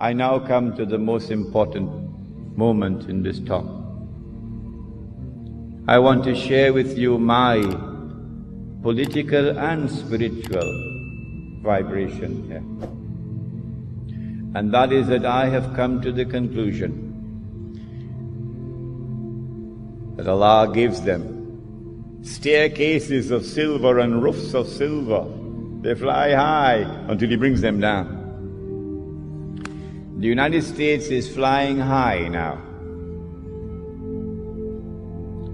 I now come to the most important moment in this talk. I want to share with you my political and spiritual vibration here. And that is that I have come to the conclusion that Allah gives them staircases of silver and roofs of silver. They fly high until He brings them down. The United States is flying high now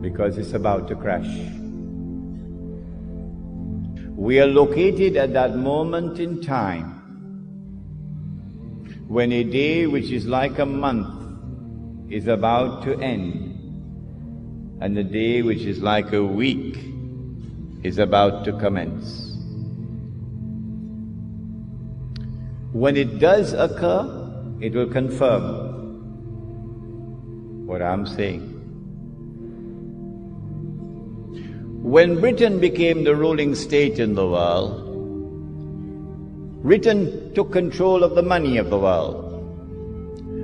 because it's about to crash. We are located at that moment in time when a day which is like a month is about to end, and a day which is like a week is about to commence. When it does occur, it will confirm what I'm saying. When Britain became the ruling state in the world, Britain took control of the money of the world,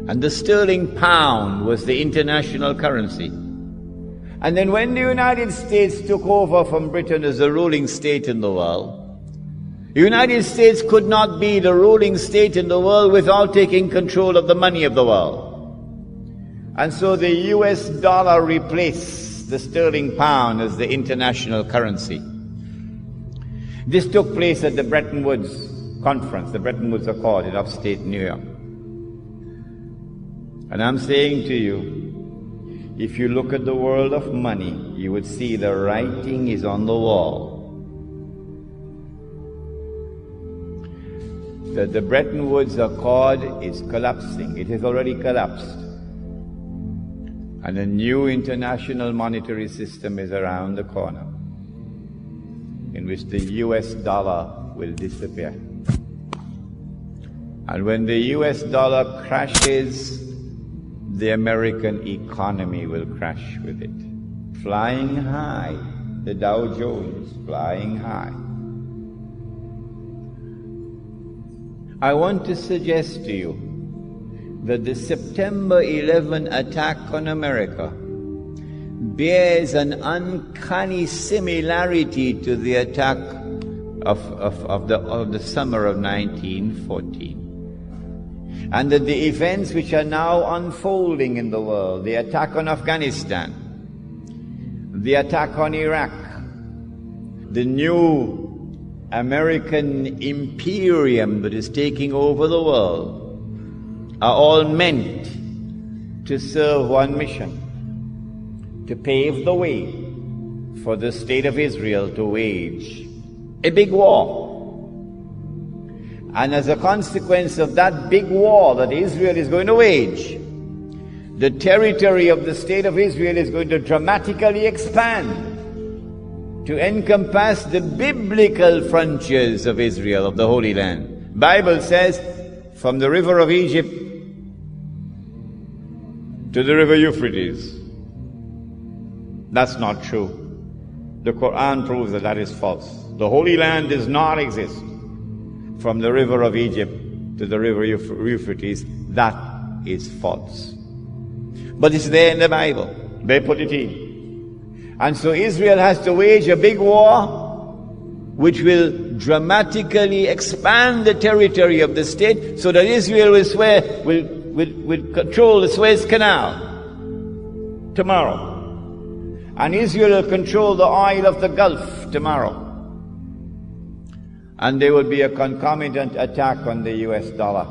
and the sterling pound was the international currency. And then when the United States took over from Britain as the ruling state in the world, the United States could not be the ruling state in the world without taking control of the money of the world. And so the US dollar replaced the sterling pound as the international currency. This took place at the Bretton Woods Conference, the Bretton Woods Accord in upstate New York. And I'm saying to you, if you look at the world of money, you would see the writing is on the wall. That the Bretton Woods Accord is collapsing. It has already collapsed. And a new international monetary system is around the corner, in which the US dollar will disappear. And when the US dollar crashes, the American economy will crash with it. Flying high, the Dow Jones flying high. I want to suggest to you that the September 11 attack on America bears an uncanny similarity to the attack of the summer of 1914. And that the events which are now unfolding in the world, the attack on Afghanistan, the attack on Iraq, the new American imperium that is taking over the world, are all meant to serve one mission: to pave the way for the state of Israel to wage a big war. And as a consequence of that big war that Israel is going to wage, the territory of the state of Israel is going to dramatically expand to encompass the biblical frontiers of Israel, of the Holy Land. Bible says, from the river of Egypt to the river Euphrates. That's not true. The Qur'an proves that that is false. The Holy Land does not exist from the river of Egypt to the river Euphrates. That is false. But it's there in the Bible. They put it in. And so Israel has to wage a big war which will dramatically expand the territory of the state, so that Israel will control the Suez Canal tomorrow. And Israel will control the oil of the Gulf tomorrow. And there will be a concomitant attack on the US dollar.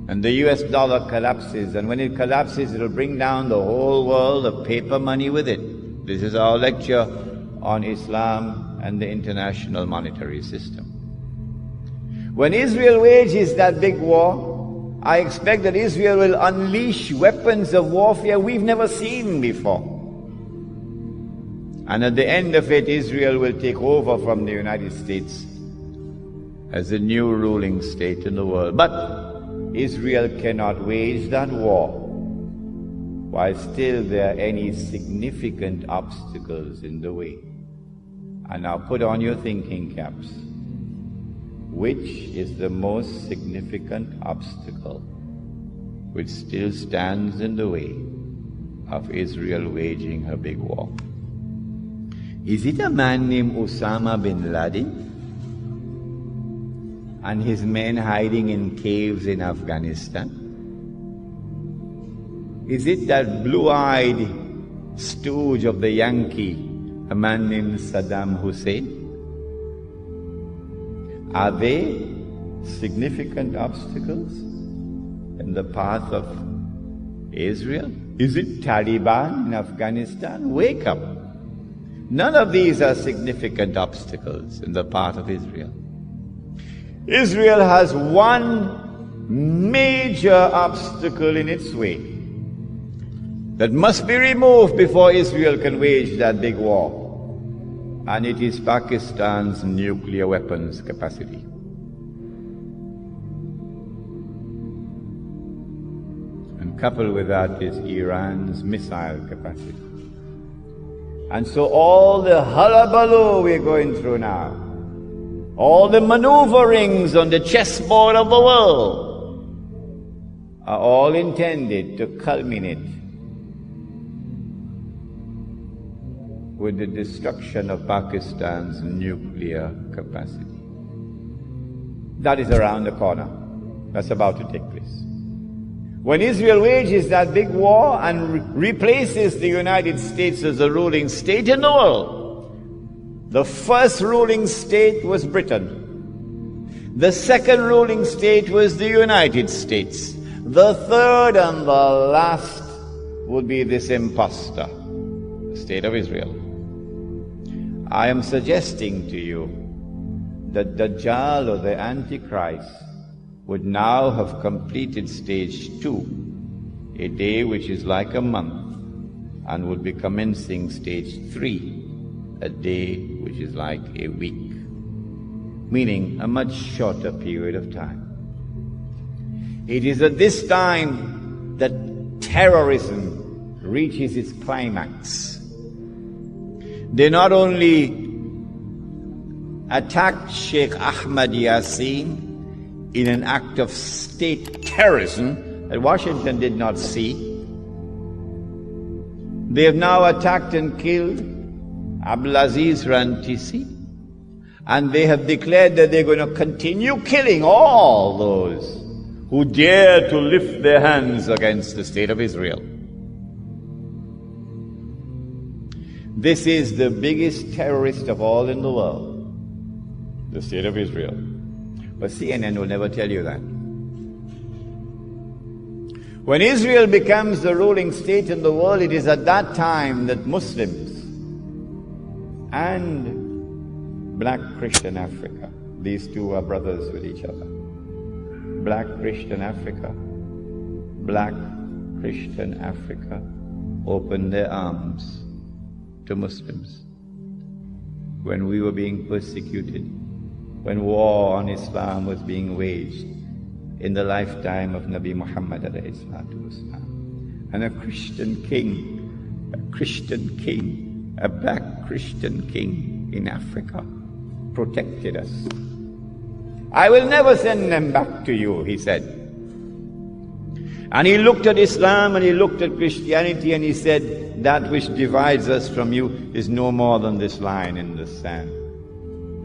And the US dollar collapses, and when it collapses, it will bring down the whole world of paper money with it. This is our lecture on Islam and the international monetary system. When Israel wages that big war, I expect that Israel will unleash weapons of warfare we've never seen before. And at the end of it, Israel will take over from the United States as the new ruling state in the world. But Israel cannot wage that war while still there are any significant obstacles in the way. And now put on your thinking caps. which is the most significant obstacle which still stands in the way of Israel waging her big war? Is it a man named Osama bin Laden and his men hiding in caves in Afghanistan? Is it that blue-eyed stooge of the Yankee, a man named Saddam Hussein? Are they significant obstacles in the path of Israel? Is it Taliban in Afghanistan? Wake up. None of these are significant obstacles in the path of Israel. Israel has one major obstacle in its way that must be removed before Israel can wage that big war. And it is Pakistan's nuclear weapons capacity. And coupled with that is Iran's missile capacity. And so all the hullabaloo we're going through now, all the maneuverings on the chessboard of the world, are all intended to culminate with the destruction of Pakistan's nuclear capacity. That is around the corner. That's about to take place. When Israel wages that big war and replaces the United States as the ruling state in the world, the first ruling state was Britain. The second ruling state was the United States. The third and the last would be this imposter, the state of Israel. I am suggesting to you that Dajjal, or the Antichrist, would now have completed stage 2, a day which is like a month, and would be commencing stage 3, a day which is like a week, meaning a much shorter period of time. It is at this time that terrorism reaches its climax. They not only attacked Sheikh Ahmad Yasin in an act of state terrorism that Washington did not see. They have now attacked and killed Abdulaziz Rantisi, and they have declared that they're going to continue killing all those who dare to lift their hands against the state of Israel. This is the biggest terrorist of all in the world, the state of Israel. But CNN will never tell you that. When Israel becomes the ruling state in the world, it is at that time that Muslims and black Christian Africa, these two are brothers with each other. Black Christian Africa, black Christian Africa opened their arms to Muslims when we were being persecuted, when war on Islam was being waged in the lifetime of Nabi Muhammad alayhi salatu wasalam. And a Christian king, a black Christian king in Africa protected us. I will never send them back to you, he said. And he looked at Islam and he looked at Christianity and he said, that which divides us from you is no more than this line in the sand,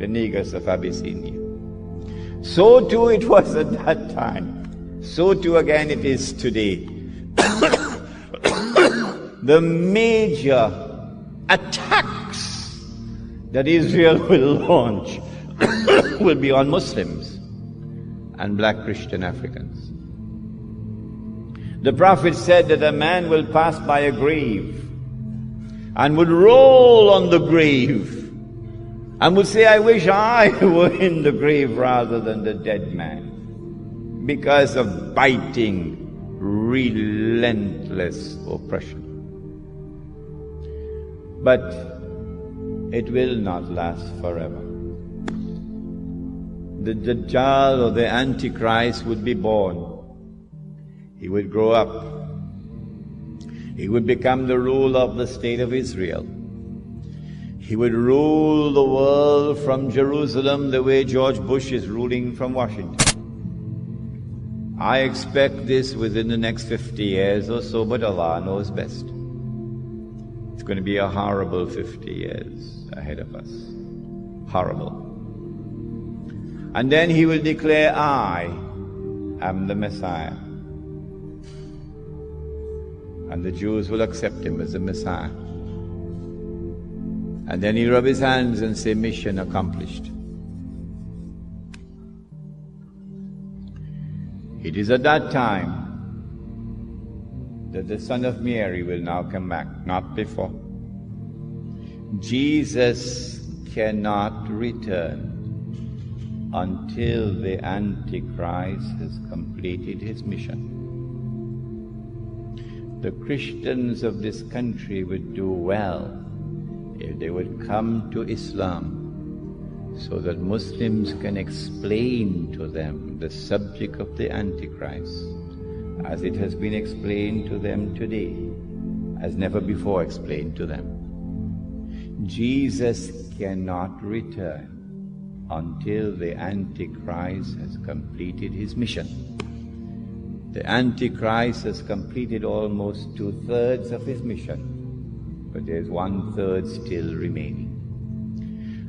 the Negus of Abyssinia. So too it was at that time. So too again it is today. The major attacks that Israel will launch will be on Muslims and black Christian Africans. The Prophet said that a man will pass by a grave and would roll on the grave and would say, I wish I were in the grave rather than the dead man, because of biting, relentless oppression. But it will not last forever. The Dajjal, or the Antichrist, would be born. He would grow up. He would become the ruler of the state of Israel. He would rule the world from Jerusalem the way George Bush is ruling from Washington. I expect this within the next 50 years or so, but Allah knows best. It's going to be a horrible 50 years ahead of us. Horrible. And then he will declare, I am the Messiah. And the Jews will accept him as the Messiah. And then he'll rub his hands and say, mission accomplished. It is at that time that the Son of Mary will now come back, not before. Jesus cannot return until the Antichrist has completed his mission. The Christians of this country would do well if they would come to Islam so that Muslims can explain to them the subject of the Antichrist as it has been explained to them today, as never before explained to them. Jesus cannot return until the Antichrist has completed his mission. The Antichrist has completed almost 2/3 of his mission, but there's 1/3 still remaining.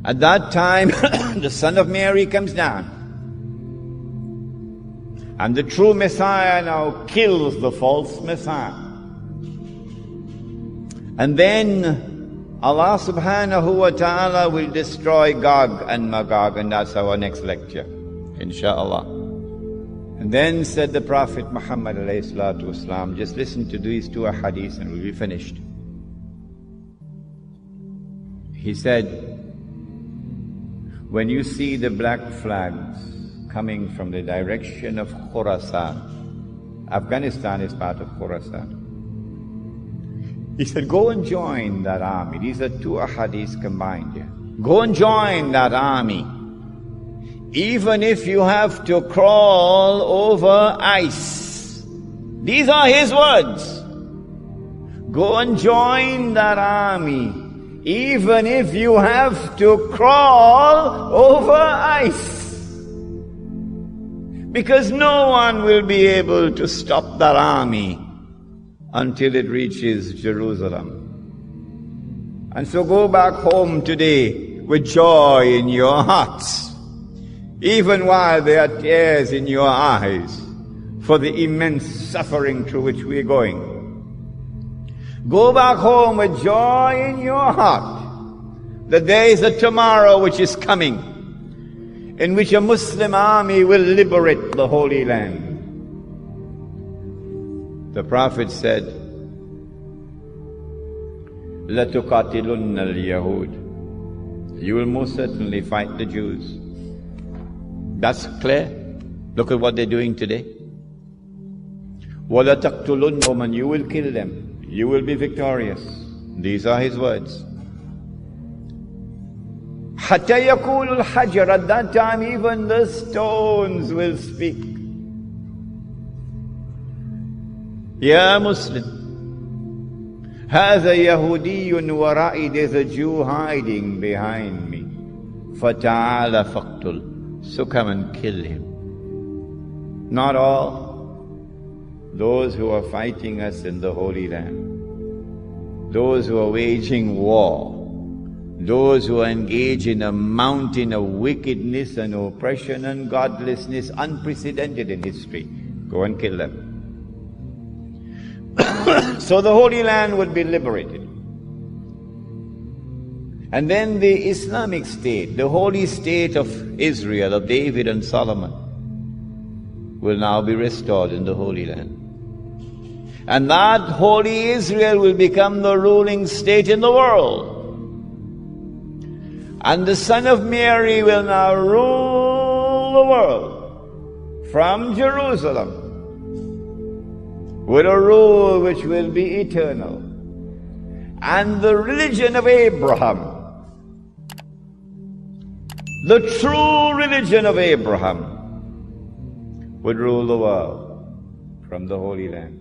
At that time, the Son of Mary comes down, and the true Messiah now kills the false Messiah. And then Allah subhanahu wa ta'ala will destroy Gog and Magog, and that's our next lecture, inshaAllah. And then said the Prophet Muhammad alayhi salatu wasalam, just listen to these two ahadith and we'll be finished. He said, when you see the black flags coming from the direction of Khurasan, Afghanistan is part of Khurasan. He said, go and join that army. These are two ahadith combined here. Go and join that army. Even if you have to crawl over ice. These are his words. Go and join that army. Even if you have to crawl over ice. Because no one will be able to stop that army until it reaches Jerusalem. And so go back home today with joy in your hearts, even while there are tears in your eyes for the immense suffering through which we are going. Go back home with joy in your heart that there is a tomorrow which is coming, in which a Muslim army will liberate the Holy Land. The Prophet said, لَتُقَاتِلُنَّ الْيَهُودِ, you will most certainly fight the Jews. That's clear. Look at what they're doing today. وَلَتَقْتُلُنَّهُمْ, you will kill them. You will be victorious. These are his words. حَتَّى يَقُولُ الْحَجَرُ, at that time even the stones will speak. Ya Muslim, هذا يهودي ورائي, there's a Jew hiding behind me. فَتَعَالَ فَاقْتُلْ, so come and kill him. Not all. Those who are fighting us in the Holy Land, those who are waging war, those who are engaged in a mountain of wickedness and oppression and godlessness unprecedented in history, go and kill them. So the Holy Land would be liberated. And then the Islamic State, the holy state of Israel, of David and Solomon, will now be restored in the Holy Land. And that holy Israel will become the ruling state in the world. And the Son of Mary will now rule the world from Jerusalem with a rule which will be eternal. And the religion of Abraham, the true religion of Abraham, would rule the world from the Holy Land.